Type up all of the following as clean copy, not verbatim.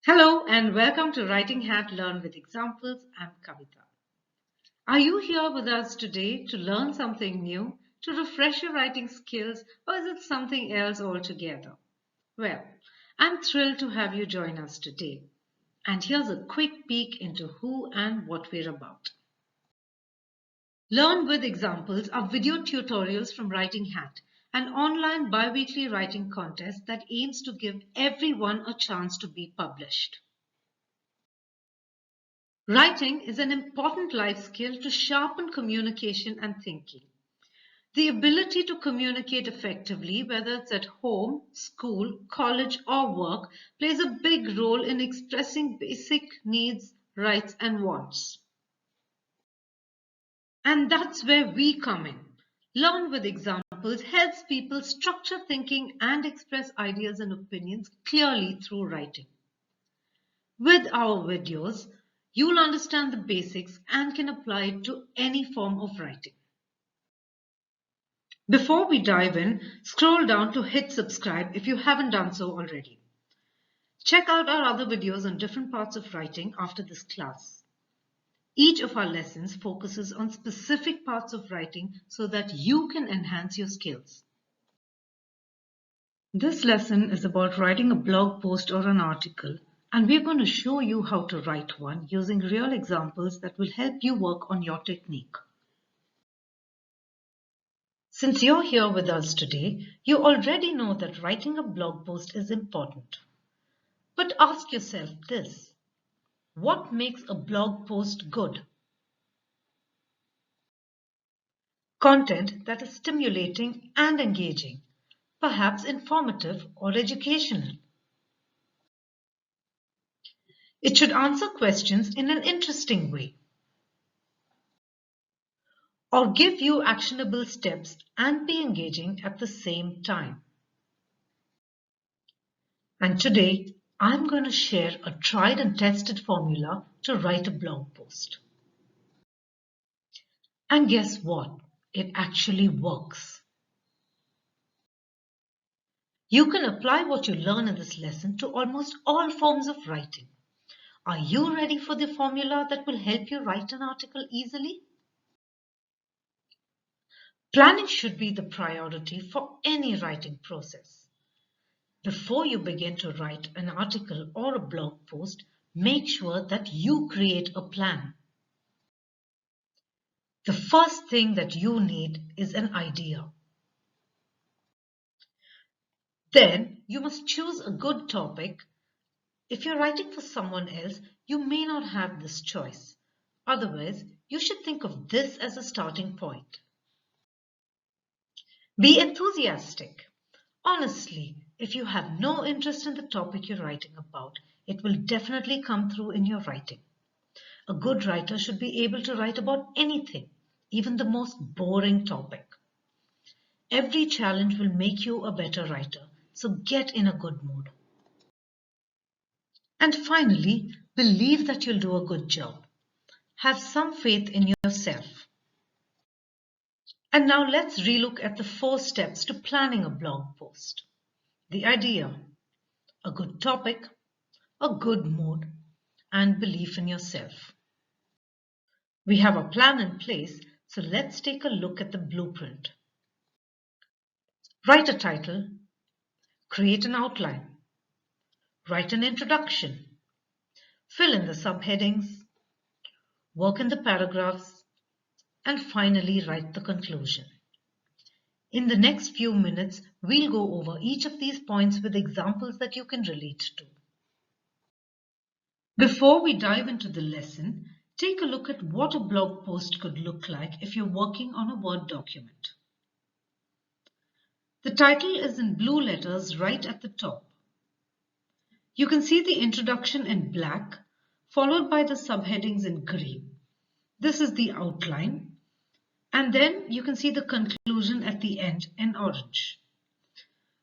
Hello and welcome to Writing Hat Learn with Examples. I'm Kavita. Are you here with us today to learn something new, to refresh your writing skills, or is it something else altogether? Well, I'm thrilled to have you join us today. And here's a quick peek into who and what we're about. Learn with Examples are video tutorials from Writing Hat, an online bi-weekly writing contest that aims to give everyone a chance to be published. Writing is an important life skill to sharpen communication and thinking. The ability to communicate effectively, whether it's at home, school, college, or work, plays a big role in expressing basic needs, rights, and wants. And that's where we come in. Learn with Examples helps people structure thinking and express ideas and opinions clearly through writing. With our videos, you'll understand the basics and can apply it to any form of writing. Before we dive in, scroll down to hit subscribe if you haven't done so already. Check out our other videos on different parts of writing after this class. Each of our lessons focuses on specific parts of writing so that you can enhance your skills. This lesson is about writing a blog post or an article, and we're going to show you how to write one using real examples that will help you work on your technique. Since you're here with us today, you already know that writing a blog post is important. But ask yourself this: what makes a blog post good? Content that is stimulating and engaging, perhaps informative or educational. It should answer questions in an interesting way, or give you actionable steps and be engaging at the same time. And today, I'm going to share a tried and tested formula to write a blog post. And guess what? It actually works. You can apply what you learn in this lesson to almost all forms of writing. Are you ready for the formula that will help you write an article easily? Planning should be the priority for any writing process. Before you begin to write an article or a blog post, make sure that you create a plan. The first thing that you need is an idea. Then you must choose a good topic. If you're writing for someone else, you may not have this choice. Otherwise, you should think of this as a starting point. Be enthusiastic. Honestly, if you have no interest in the topic you're writing about, it will definitely come through in your writing. A good writer should be able to write about anything, even the most boring topic. Every challenge will make you a better writer, so get in a good mood. And finally, believe that you'll do a good job. Have some faith in yourself. And now let's relook at the 4 steps to planning a blog post. The idea, a good topic, a good mood, and belief in yourself. We have a plan in place, so let's take a look at the blueprint. Write a title, create an outline, write an introduction, fill in the subheadings, work in the paragraphs, and finally write the conclusion. In the next few minutes, we'll go over each of these points with examples that you can relate to. Before we dive into the lesson, take a look at what a blog post could look like if you're working on a Word document. The title is in blue letters right at the top. You can see the introduction in black, followed by the subheadings in green. This is the outline. And then you can see the conclusion at the end in orange.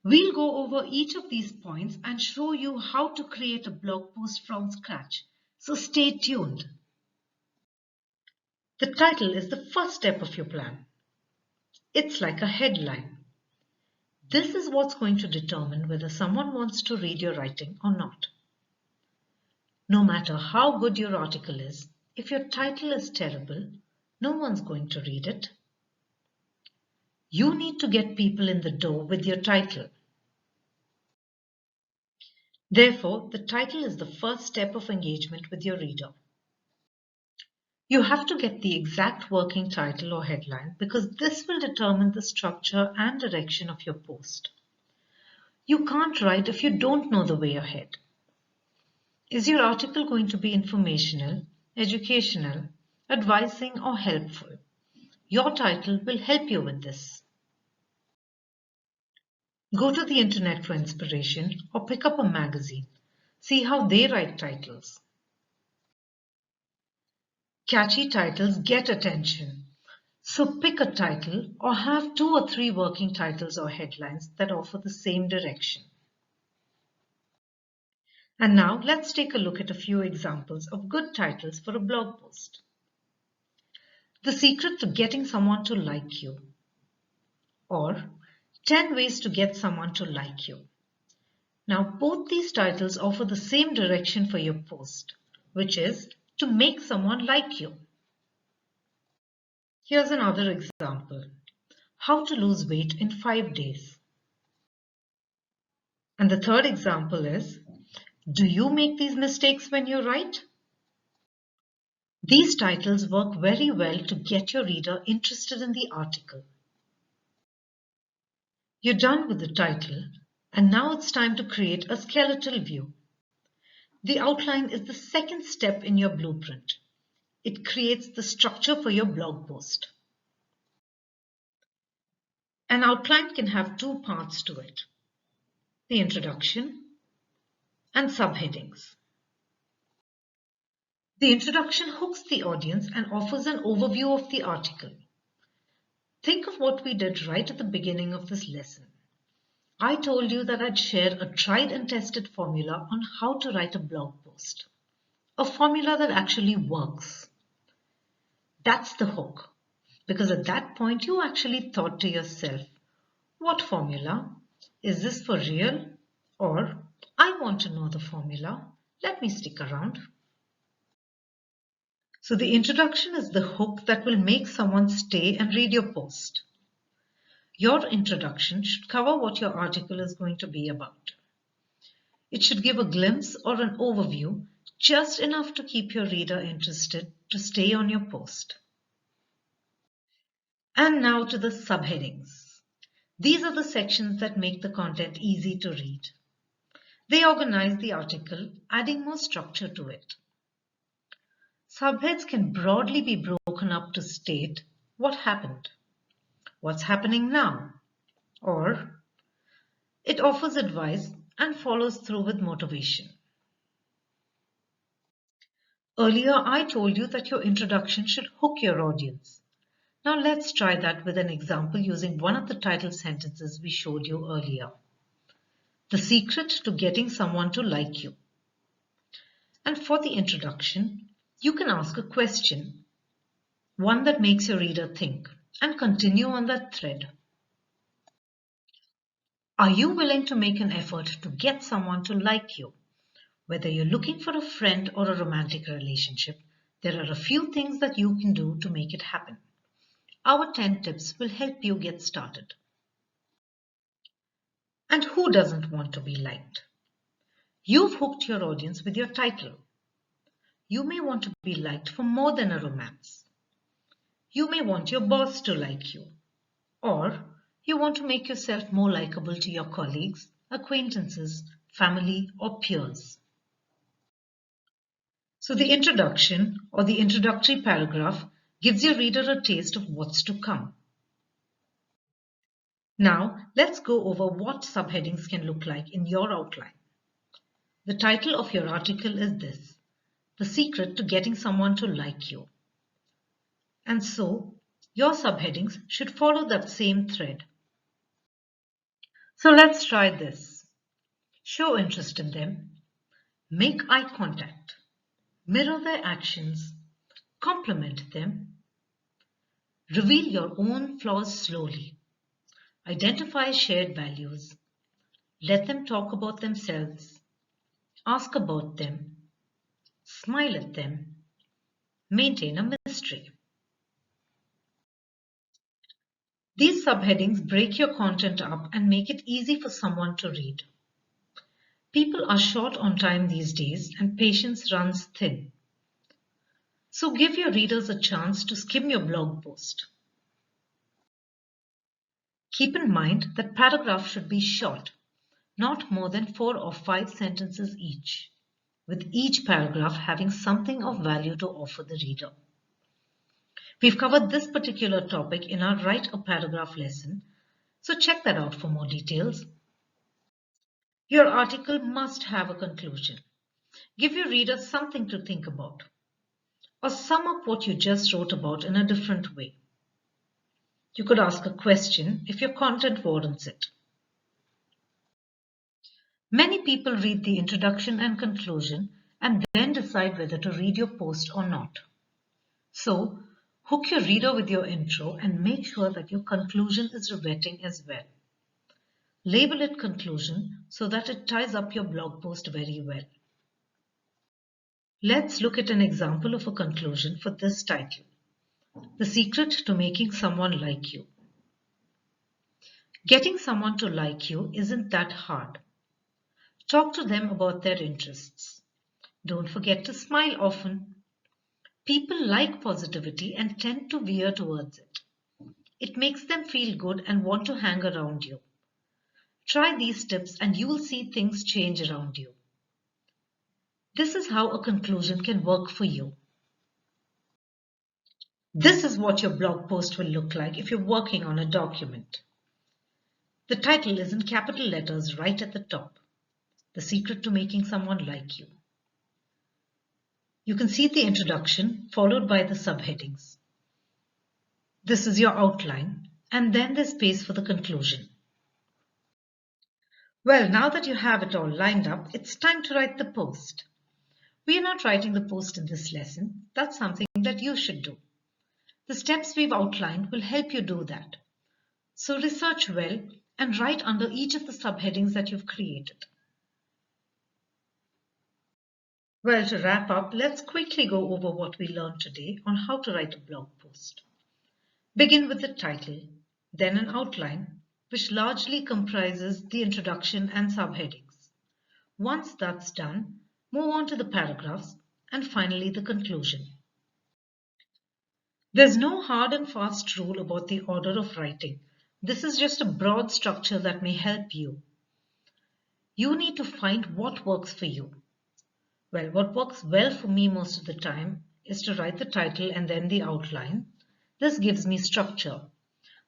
We'll go over each of these points and show you how to create a blog post from scratch. So stay tuned. The title is the first step of your plan. It's like a headline. This is what's going to determine whether someone wants to read your writing or not. No matter how good your article is, if your title is terrible, no one's going to read it. You need to get people in the door with your title. Therefore, the title is the first step of engagement with your reader. You have to get the exact working title or headline because this will determine the structure and direction of your post. You can't write if you don't know the way ahead. Is your article going to be informational, educational, advising, or helpful? Your title will help you with this. Go to the internet for inspiration or pick up a magazine. See how they write titles. Catchy titles get attention. So pick a title or have 2 or 3 working titles or headlines that offer the same direction. And now let's take a look at a few examples of good titles for a blog post. The secret to getting someone to like you, or 10 ways to get someone to like you. Now both these titles offer the same direction for your post, which is to make someone like you. Here's another example. How to lose weight in 5 days. And the third example is, do you make these mistakes when you write? These titles work very well to get your reader interested in the article. You're done with the title, and now it's time to create a skeletal view. The outline is the second step in your blueprint. It creates the structure for your blog post. An outline can have 2 parts to it: the introduction and subheadings. The introduction hooks the audience and offers an overview of the article. Think of what we did right at the beginning of this lesson. I told you that I'd share a tried and tested formula on how to write a blog post. A formula that actually works. That's the hook. Because at that point you actually thought to yourself, what formula? Is this for real? Or, I want to know the formula. Let me stick around. So the introduction is the hook that will make someone stay and read your post. Your introduction should cover what your article is going to be about. It should give a glimpse or an overview, just enough to keep your reader interested to stay on your post. And now to the subheadings. These are the sections that make the content easy to read. They organize the article, adding more structure to it. Subheads can broadly be broken up to state what happened, what's happening now, or it offers advice and follows through with motivation. Earlier, I told you that your introduction should hook your audience. Now let's try that with an example using one of the title sentences we showed you earlier. The secret to getting someone to like you. And for the introduction, you can ask a question, one that makes your reader think, and continue on that thread. Are you willing to make an effort to get someone to like you? Whether you're looking for a friend or a romantic relationship, there are a few things that you can do to make it happen. Our 10 tips will help you get started. And who doesn't want to be liked? You've hooked your audience with your title. You may want to be liked for more than a romance. You may want your boss to like you. Or you want to make yourself more likable to your colleagues, acquaintances, family, or peers. So the introduction or the introductory paragraph gives your reader a taste of what's to come. Now let's go over what subheadings can look like in your outline. The title of your article is this: The Secret to Getting Someone to Like You. And so your subheadings should follow that same thread. So let's try this. Show interest in them, make eye contact, mirror their actions, compliment them, reveal your own flaws slowly, identify shared values, let them talk about themselves, ask about them, smile at them, maintain a mystery. These subheadings break your content up and make it easy for someone to read. People are short on time these days and patience runs thin. So give your readers a chance to skim your blog post. Keep in mind that paragraphs should be short, not more than 4 or 5 sentences each, with each paragraph having something of value to offer the reader. We've covered this particular topic in our Write a Paragraph lesson, so check that out for more details. Your article must have a conclusion. Give your readers something to think about, or sum up what you just wrote about in a different way. You could ask a question if your content warrants it. Many people read the introduction and conclusion and then decide whether to read your post or not. So, hook your reader with your intro and make sure that your conclusion is riveting as well. Label it conclusion so that it ties up your blog post very well. Let's look at an example of a conclusion for this title. The secret to making someone like you. Getting someone to like you isn't that hard. Talk to them about their interests. Don't forget to smile often. People like positivity and tend to veer towards it. It makes them feel good and want to hang around you. Try these tips and you will see things change around you. This is how a conclusion can work for you. This is what your blog post will look like if you're working on a document. The title is in capital letters right at the top. The secret to making someone like you. You can see the introduction followed by the subheadings. This is your outline, and then there's space for the conclusion. Well, now that you have it all lined up, it's time to write the post. We are not writing the post in this lesson. That's something that you should do. The steps we've outlined will help you do that. So research well and write under each of the subheadings that you've created. Well, to wrap up, let's quickly go over what we learned today on how to write a blog post. Begin with the title, then an outline, which largely comprises the introduction and subheadings. Once that's done, move on to the paragraphs and finally the conclusion. There's no hard and fast rule about the order of writing. This is just a broad structure that may help you. You need to find what works for you. Well, what works well for me most of the time is to write the title and then the outline. This gives me structure.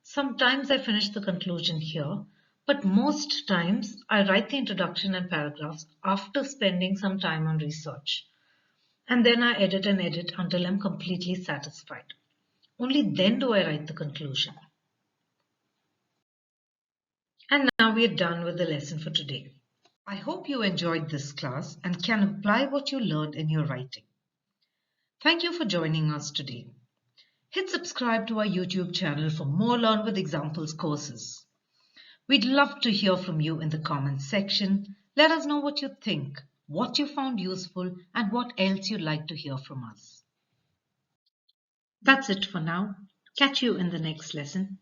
Sometimes I finish the conclusion here, but most times I write the introduction and paragraphs after spending some time on research. And then I edit and edit until I'm completely satisfied. Only then do I write the conclusion. And now we are done with the lesson for today. I hope you enjoyed this class and can apply what you learned in your writing. Thank you for joining us today. Hit subscribe to our YouTube channel for more Learn with Examples courses. We'd love to hear from you in the comments section. Let us know what you think, what you found useful, and what else you'd like to hear from us. That's it for now. Catch you in the next lesson.